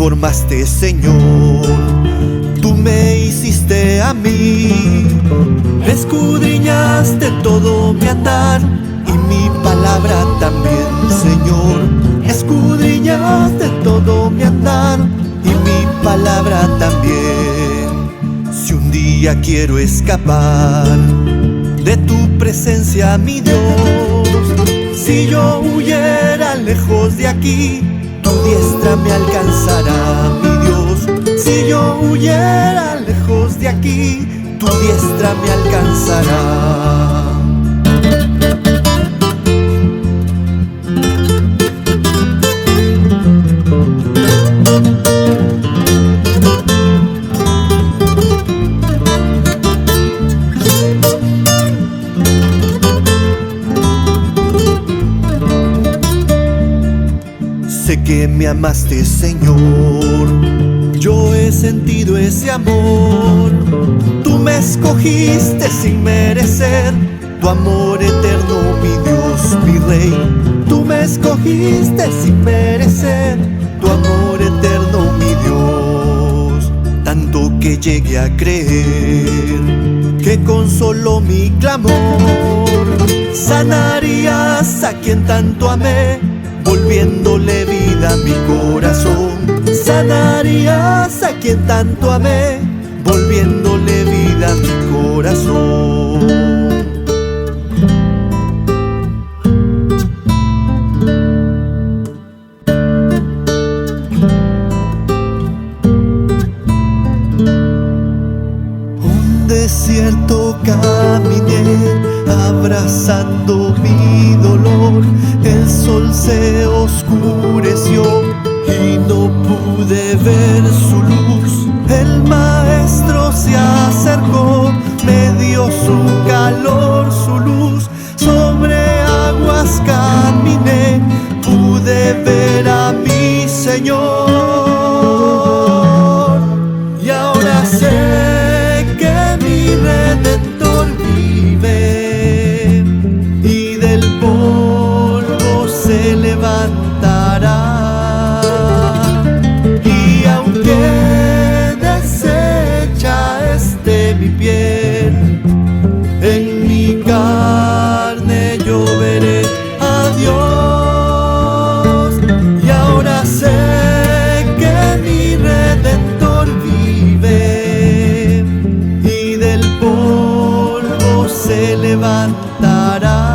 formaste, Señor, tú me hiciste a mí. Escudriñaste todo mi andar y mi palabra también, Señor. Escudriñaste todo mi andar y mi palabra también. Si un día quiero escapar de tu presencia, mi Dios, si yo huyera lejos de aquí, tu diestra me alcanzará, mi Dios. Si yo huyera lejos de aquí, tu diestra me alcanzará. Sé que me amaste, Señor, yo he sentido ese amor. Tú me escogiste sin merecer, tu amor eterno, mi Dios, mi Rey. Tú me escogiste sin merecer, tu amor eterno, mi Dios. Tanto que llegué a creer que con solo mi clamor sanarías a quien tanto amé, volviéndole vida a mi corazón. Sanarías a quien tanto amé, volviéndole vida a mi corazón. Un desierto caminé, abrazando mi dolor. El sol se oscureció y no pude ver su luz. El maestro se acercó, me dio su calor, su luz. Sobre aguas caminé, pude ver a mi Señor. Y ahora sé que mi Redentor vive y del polvo se levantará. Y aunque deshecha esté mi piel, en mi carne yo veré a Dios. Y ahora sé que mi Redentor vive y del polvo se levantará.